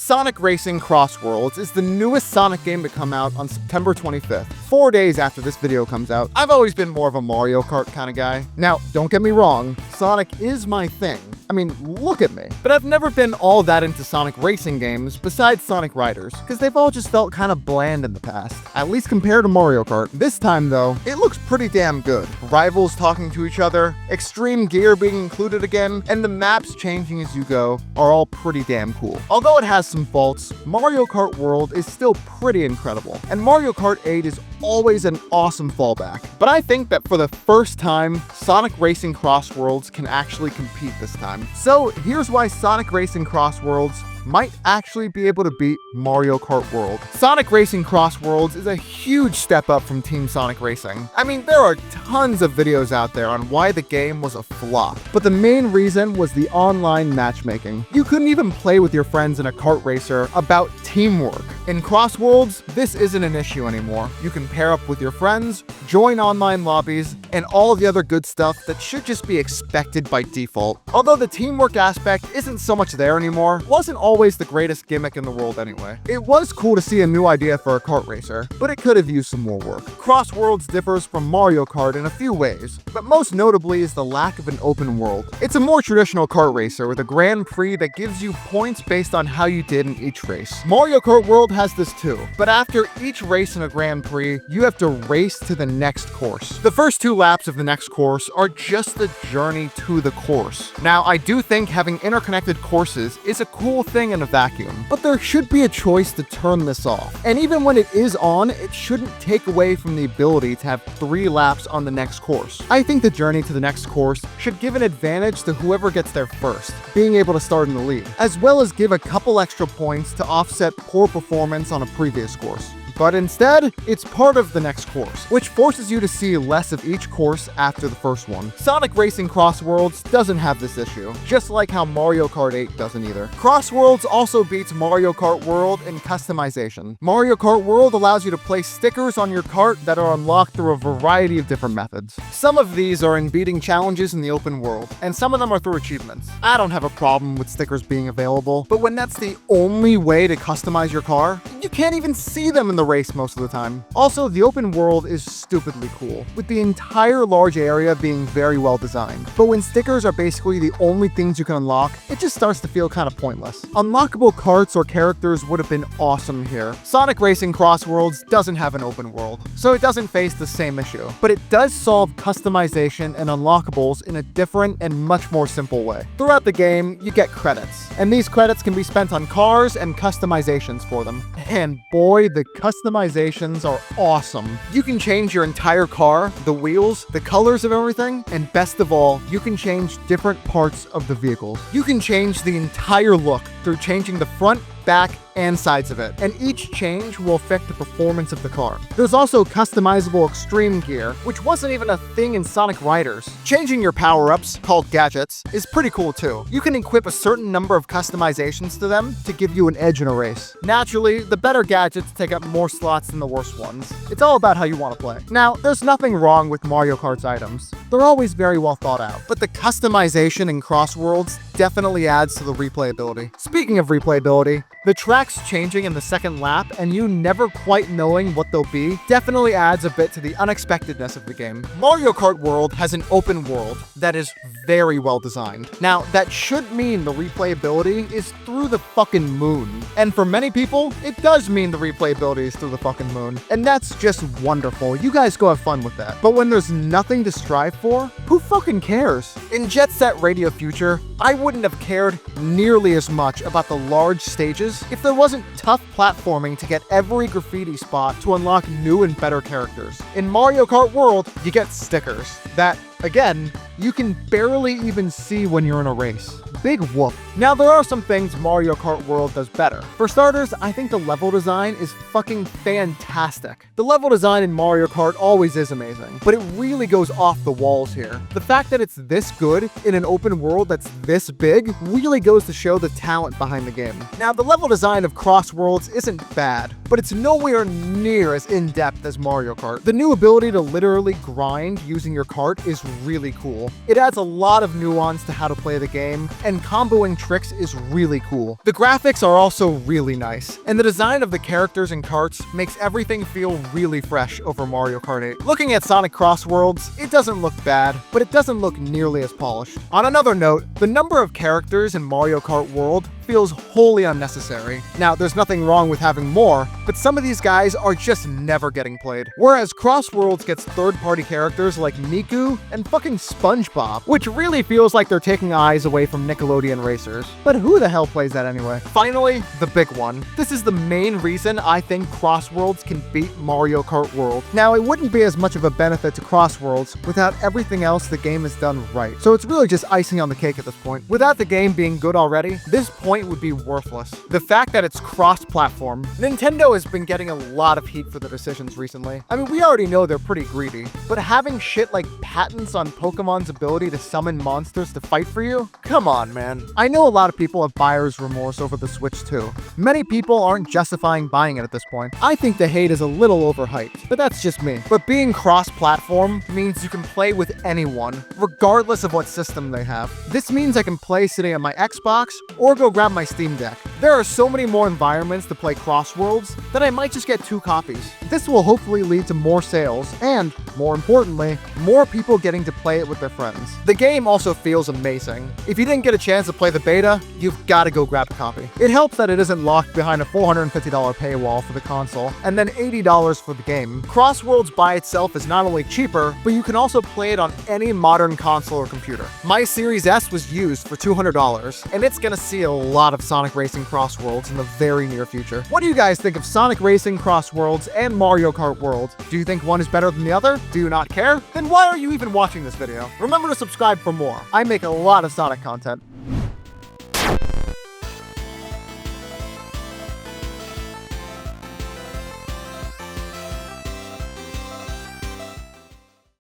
Sonic Racing CrossWorlds is the newest Sonic game to come out on September 25th, 4 days after this video comes out. I've always been more of a Mario Kart kind of guy. Now, don't get me wrong, Sonic is my thing. I mean, look at me. But I've never been all that into Sonic racing games besides Sonic Riders, because they've all just felt kind of bland in the past, at least compared to Mario Kart. This time though, it looks pretty damn good. Rivals talking to each other, extreme gear being included again, and the maps changing as you go are all pretty damn cool. Although it has some faults, Mario Kart World is still pretty incredible, and Mario Kart 8 is always an awesome fallback. But I think that for the first time, Sonic Racing CrossWorlds can actually compete this time. So here's why Sonic Racing CrossWorlds might actually be able to beat Mario Kart World. Sonic Racing CrossWorlds is a huge step up from Team Sonic Racing. I mean, there are tons of videos out there on why the game was a flop, but the main reason was the online matchmaking. You couldn't even play with your friends in a kart racer about teamwork. In CrossWorlds, this isn't an issue anymore. You can pair up with your friends, join online lobbies, and all the other good stuff that should just be expected by default. Although the teamwork aspect isn't so much there anymore, wasn't always the greatest gimmick in the world anyway. It was cool to see a new idea for a kart racer, but it could have used some more work. CrossWorlds differs from Mario Kart in a few ways, but most notably is the lack of an open world. It's a more traditional kart racer with a Grand Prix that gives you points based on how you did in each race. Mario Kart World has this too, but after each race in a Grand Prix, you have to race to the next course. The first 2 laps of the next course are just the journey to the course. Now, I do think having interconnected courses is a cool thing in a vacuum, but there should be a choice to turn this off. And even when it is on, it shouldn't take away from the ability to have 3 laps on the next course. I think the journey to the next course should give an advantage to whoever gets there first, being able to start in the lead, as well as give a couple extra points to offset poor performance on a previous course. But instead, it's part of the next course, which forces you to see less of each course after the first one. Sonic Racing CrossWorlds doesn't have this issue, just like how Mario Kart 8 doesn't either. CrossWorlds also beats Mario Kart World in customization. Mario Kart World allows you to place stickers on your kart that are unlocked through a variety of different methods. Some of these are in beating challenges in the open world, and some of them are through achievements. I don't have a problem with stickers being available, but when that's the only way to customize your car, you can't even see them in the race most of the time. Also, the open world is stupidly cool, with the entire large area being very well designed. But when stickers are basically the only things you can unlock, it just starts to feel kind of pointless. Unlockable carts or characters would have been awesome here. Sonic Racing CrossWorlds doesn't have an open world, so it doesn't face the same issue. But it does solve customization and unlockables in a different and much more simple way. Throughout the game, you get credits, and these credits can be spent on cars and customizations for them. And boy, the customizations are awesome. You can change your entire car, the wheels, the colors of everything, and best of all, you can change different parts of the vehicles. You can change the entire look through changing the front, back, and sides of it, and each change will affect the performance of the car. There's also customizable extreme gear, which wasn't even a thing in Sonic Riders. Changing your power-ups, called gadgets, is pretty cool too. You can equip a certain number of customizations to them to give you an edge in a race. Naturally, the better gadgets take up more slots than the worse ones. It's all about how you want to play. Now, there's nothing wrong with Mario Kart's items. They're always very well thought out, but the customization in CrossWorlds definitely adds to the replayability. Speaking of replayability, the tracks changing in the second lap and you never quite knowing what they'll be definitely adds a bit to the unexpectedness of the game. Mario Kart World has an open world that is very well designed. Now, that should mean the replayability is through the fucking moon. And for many people, it does mean the replayability is through the fucking moon. And that's just wonderful. You guys go have fun with that. But when there's nothing to strive for, who fucking cares? In Jet Set Radio Future, I wouldn't have cared nearly as much about the large stages if there wasn't tough platforming to get every graffiti spot to unlock new and better characters. In Mario Kart World, you get stickers that, again, you can barely even see when you're in a race. Big whoop. Now, there are some things Mario Kart World does better. For starters, I think the level design is fucking fantastic. The level design in Mario Kart always is amazing, but it really goes off the walls here. The fact that it's this good in an open world that's this big really goes to show the talent behind the game. Now, the level design of CrossWorlds isn't bad, but it's nowhere near as in-depth as Mario Kart. The new ability to literally grind using your cart is really cool. cool. It adds a lot of nuance to how to play the game, and comboing tricks is really cool. The graphics are also really nice, and the design of the characters and carts makes everything feel really fresh over Mario Kart 8. Looking at Sonic CrossWorlds, it doesn't look bad, but it doesn't look nearly as polished. On another note, the number of characters in Mario Kart World feels wholly unnecessary. Now, there's nothing wrong with having more, but some of these guys are just never getting played. Whereas CrossWorlds gets third-party characters like Miku and fucking SpongeBob, which really feels like they're taking eyes away from Nickelodeon racers. But who the hell plays that anyway? Finally, the big one. This is the main reason I think CrossWorlds can beat Mario Kart World. Now, it wouldn't be as much of a benefit to CrossWorlds without everything else the game has done right. So it's really just icing on the cake at this point. Without the game being good already, this point would be worthless. The fact that it's cross-platform, Nintendo has been getting a lot of heat for their decisions recently. I mean, we already know they're pretty greedy, but having shit like patents on Pokemon's ability to summon monsters to fight for you? Come on, man. I know a lot of people have buyer's remorse over the Switch too. Many people aren't justifying buying it at this point. I think the hate is a little overhyped, but that's just me. But being cross-platform means you can play with anyone, regardless of what system they have. This means I can play sitting on my Xbox or go grab my Steam Deck. There are so many more environments to play CrossWorlds that I might just get 2 copies. This will hopefully lead to more sales and, more importantly, more people getting to play it with their friends. The game also feels amazing. If you didn't get a chance to play the beta, you've got to go grab a copy. It helps that it isn't locked behind a $450 paywall for the console and then $80 for the game. CrossWorlds by itself is not only cheaper, but you can also play it on any modern console or computer. My Series S was used for $200, and it's gonna see a lot of Sonic Racing CrossWorlds in the very near future. What do you guys think of Sonic Racing CrossWorlds and Mario Kart World? Do you think one is better than the other? Do you not care? Then why are you even watching this video? Remember to subscribe for more. I make a lot of Sonic content.